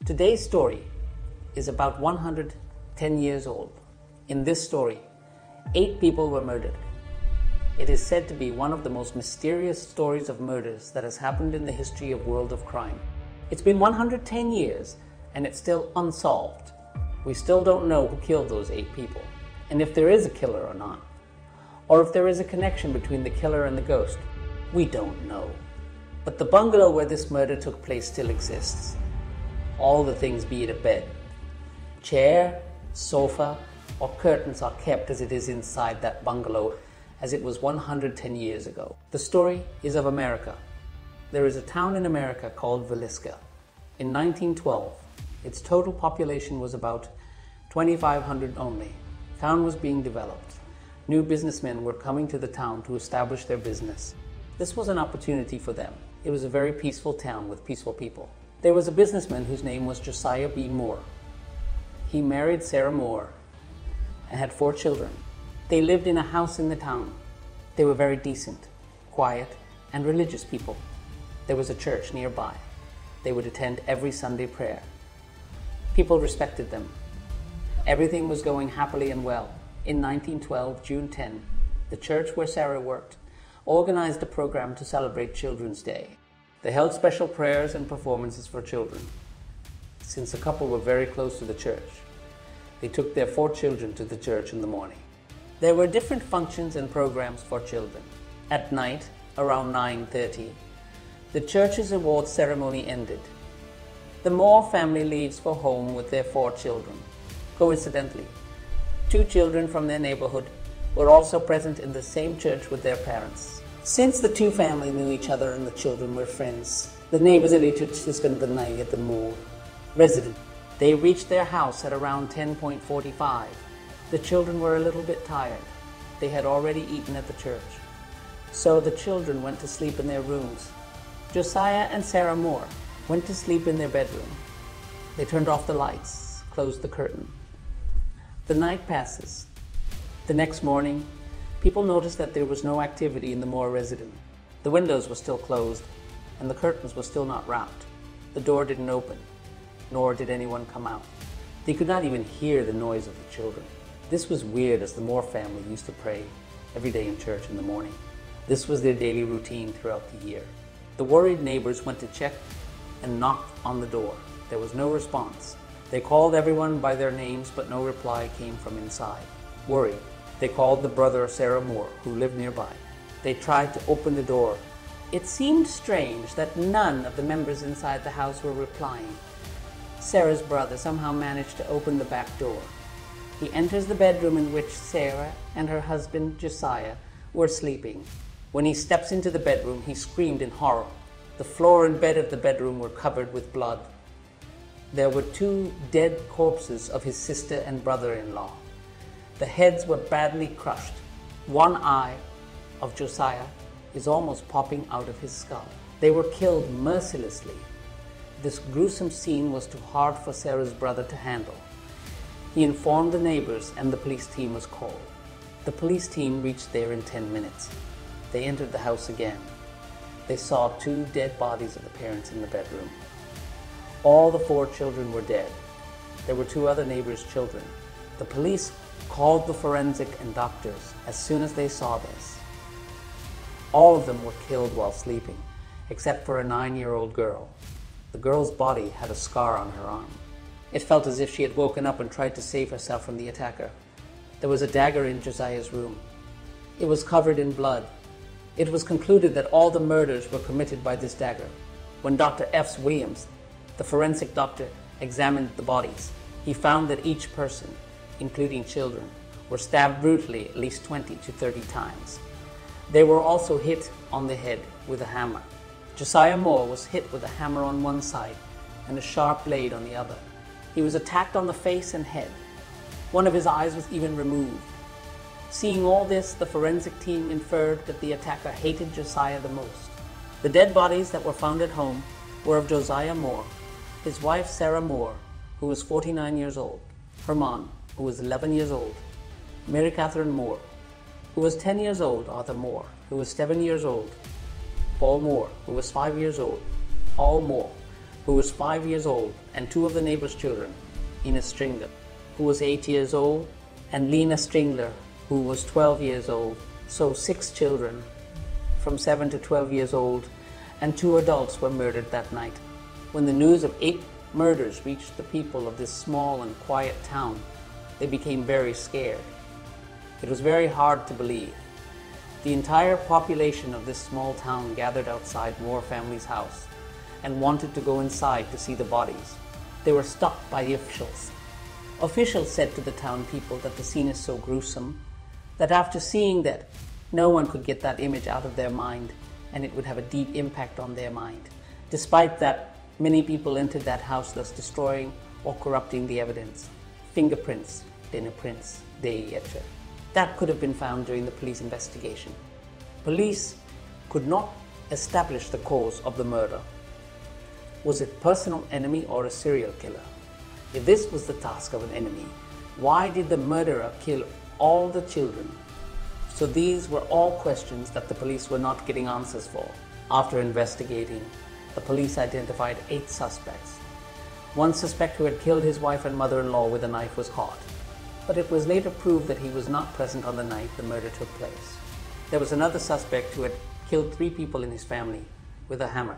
Today's story is about 110 years old. In this story, 8 people were murdered. It is said to be one of the most mysterious stories of murders that has happened in the history of world of crime. It's been 110 years and it's still unsolved. We still don't know who killed those 8 people, and if there is a killer or not, or if there is a connection between the killer and the ghost. We don't know. But the bungalow where this murder took place still exists. All the things, be it a bed, chair, sofa, or curtains, are kept as it is inside that bungalow as it was 110 years ago. The story is of America. There is a town in America called Villisca. In 1912, its total population was about 2,500 only. The town was being developed. New businessmen were coming to the town to establish their business. This was an opportunity for them. It was a very peaceful town with peaceful people. There was a businessman whose name was Josiah B. Moore. He married Sarah Moore and had 4 children. They lived in a house in the town. They were very decent, quiet, and religious people. There was a church nearby. They would attend every Sunday prayer. People respected them. Everything was going happily and well. In 1912, June 10, the church where Sarah worked organized a program to celebrate Children's Day. They held special prayers and performances for children. Since the couple were very close to the church, they took their 4 children to the church in the morning. There were different functions and programs for children. At night, around 9:30, the church's award ceremony ended. The Moore family leaves for home with their 4 children. Coincidentally, 2 children from their neighborhood were also present in the same church with their parents. Since the 2 families knew each other and the children were friends, the neighbors at the Moore residence. They reached their house at around 10:45. The children were a little bit tired. They had already eaten at the church. So the children went to sleep in their rooms. Josiah and Sarah Moore went to sleep in their bedroom. They turned off the lights, closed the curtain. The night passes. The next morning, people noticed that there was no activity in the Moore residence. The windows were still closed, and the curtains were still not wrapped. The door didn't open, nor did anyone come out. They could not even hear the noise of the children. This was weird, as the Moore family used to pray every day in church in the morning. This was their daily routine throughout the year. The worried neighbors went to check and knocked on the door. There was no response. They called everyone by their names, but no reply came from inside. Worried, they called the brother of Sarah Moore, who lived nearby. They tried to open the door. It seemed strange that none of the members inside the house were replying. Sarah's brother somehow managed to open the back door. He enters the bedroom in which Sarah and her husband Josiah were sleeping. When he steps into the bedroom, he screamed in horror. The floor and bed of the bedroom were covered with blood. There were 2 dead corpses of his sister and brother-in-law. The heads were badly crushed. One eye of Josiah is almost popping out of his skull. They were killed mercilessly. This gruesome scene was too hard for Sarah's brother to handle. He informed the neighbors, and the police team was called. The police team reached there in 10 minutes. They entered the house again. They saw 2 dead bodies of the parents in the bedroom. All the 4 children were dead. There were 2 other neighbors' children. The police called the forensic and doctors as soon as they saw this. All of them were killed while sleeping, except for a 9-year-old girl. The girl's body had a scar on her arm. It felt as if she had woken up and tried to save herself from the attacker. There was a dagger in Josiah's room. It was covered in blood. It was concluded that all the murders were committed by this dagger. When Dr. F. Williams, the forensic doctor, examined the bodies, he found that each person, including children, were stabbed brutally at least 20 to 30 times. They were also hit on the head with a hammer. Josiah Moore was hit with a hammer on one side and a sharp blade on the other. He was attacked on the face and head. One of his eyes was even removed. Seeing all this, the forensic team inferred that the attacker hated Josiah the most. The dead bodies that were found at home were of Josiah Moore, his wife Sarah Moore, who was 49 years old, her mom, who was 11 years old, Mary Catherine Moore, who was 10 years old, Arthur Moore, who was 7 years old, Paul Moore, who was 5 years old, all Moore, who was 5 years old, and two of the neighbor's children, Ina Stringler, who was 8 years old, and Lena Stringler, who was 12 years old. So 6 children from 7 to 12 years old and 2 adults were murdered that night. When the news of 8 murders reached the people of this small and quiet town, they became very scared. It was very hard to believe. The entire population of this small town gathered outside Moore family's house and wanted to go inside to see the bodies. They were stopped by the officials. Officials said to the town people that the scene is so gruesome that after seeing that, no one could get that image out of their mind, and it would have a deep impact on their mind. Despite that, many people entered that house, thus destroying or corrupting the evidence. Fingerprints, dinner prints, etc. That could have been found during the police investigation. Police could not establish the cause of the murder. Was it personal enemy or a serial killer? If this was the task of an enemy, why did the murderer kill all the children? So these were all questions that the police were not getting answers for. After investigating, the police identified 8 suspects. One suspect who had killed his wife and mother-in-law with a knife was caught, but it was later proved that he was not present on the night the murder took place. There was another suspect who had killed 3 people in his family with a hammer.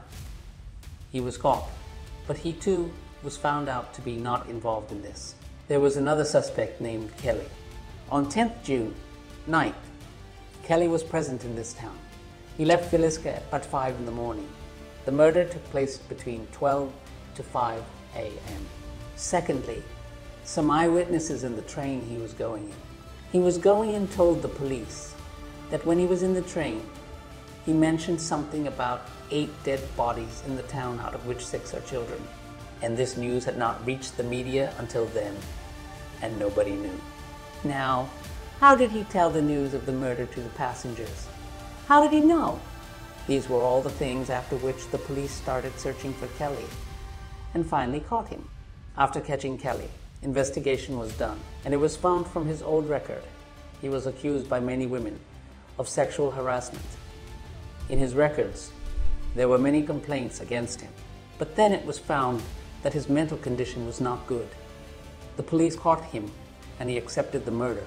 He was caught, but he too was found out to be not involved in this. There was another suspect named Kelly. On 10th June, night, Kelly was present in this town. He left Villisca at 5 in the morning. The murder took place between 12 to 5 a.m. Secondly, some eyewitnesses in the train he was going in. He was going and told the police that when he was in the train, he mentioned something about 8 dead bodies in the town, out of which 6 are children. And this news had not reached the media until then, and nobody knew. Now, how did he tell the news of the murder to the passengers? How did he know? These were all the things after which the police started searching for Kelly, and finally caught him. After catching Kelly, investigation was done, and it was found from his old record. He was accused by many women of sexual harassment. In his records, there were many complaints against him, but then it was found that his mental condition was not good. The police caught him, and he accepted the murder.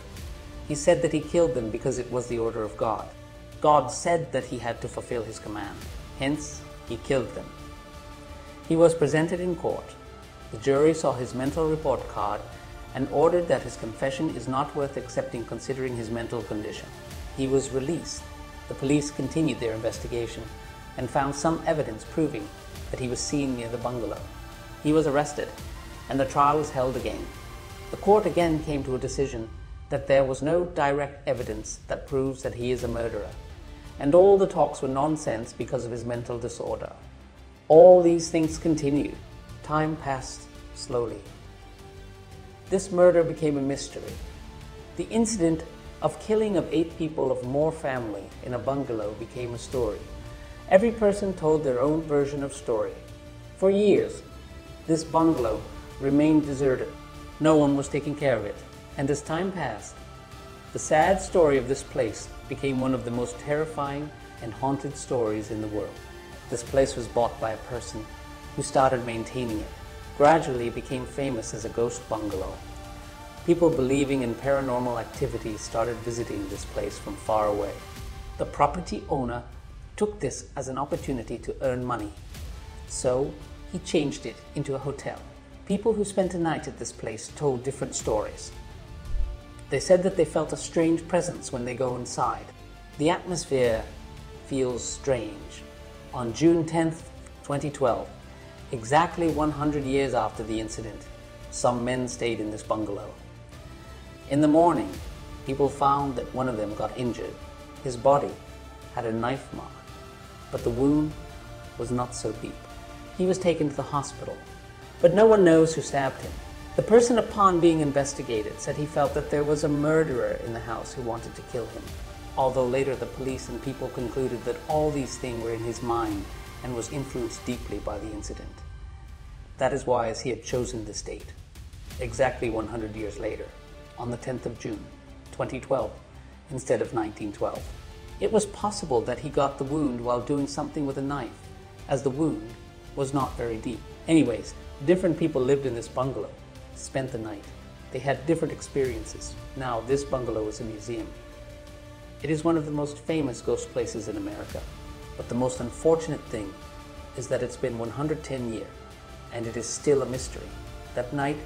He said that he killed them because it was the order of God. God said that he had to fulfill his command. Hence, he killed them. He was presented in court. The jury saw his mental report card and ordered that his confession is not worth accepting considering his mental condition. He was released. The police continued their investigation and found some evidence proving that he was seen near the bungalow. He was arrested, and the trial was held again. The court again came to a decision that there was no direct evidence that proves that he is a murderer, and all the talks were nonsense because of his mental disorder. All these things continued. Time passed slowly. This murder became a mystery. The incident of killing of 8 people of Moore family in a bungalow became a story. Every person told their own version of story. For years, this bungalow remained deserted. No one was taking care of it. And as time passed, the sad story of this place became one of the most terrifying and haunted stories in the world. This place was bought by a person who started maintaining it. Gradually, it became famous as a ghost bungalow. People believing in paranormal activities started visiting this place from far away. The property owner took this as an opportunity to earn money, so he changed it into a hotel. People who spent a night at this place told different stories. They said that they felt a strange presence when they go inside. The atmosphere feels strange. On June 10th, 2012, exactly 100 years after the incident, some men stayed in this bungalow. In the morning, people found that one of them got injured. His body had a knife mark, but the wound was not so deep. He was taken to the hospital, but no one knows who stabbed him. The person, upon being investigated, said he felt that there was a murderer in the house who wanted to kill him, although later the police and people concluded that all these things were in his mind and was influenced deeply by the incident. That is why he had chosen this date, exactly 100 years later, on the 10th of June, 2012, instead of 1912. It was possible that he got the wound while doing something with a knife, as the wound was not very deep. Anyways, different people lived in this bungalow, spent the night. They had different experiences. Now this bungalow is a museum. It is one of the most famous ghost places in America, but the most unfortunate thing is that it's been 110 years and it is still a mystery. That night,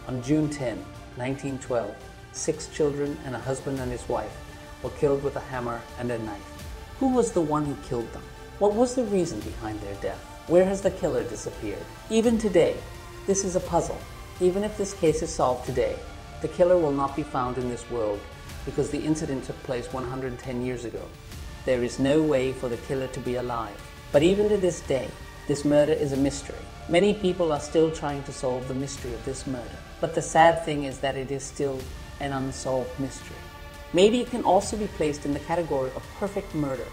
on June 10, 1912, 6 children and a husband and his wife were killed with a hammer and a knife. Who was the one who killed them? What was the reason behind their death? Where has the killer disappeared? Even today, this is a puzzle. Even if this case is solved today, the killer will not be found in this world because the incident took place 110 years ago. There is no way for the killer to be alive. But even to this day, this murder is a mystery. Many people are still trying to solve the mystery of this murder. But the sad thing is that it is still an unsolved mystery. Maybe it can also be placed in the category of perfect murder.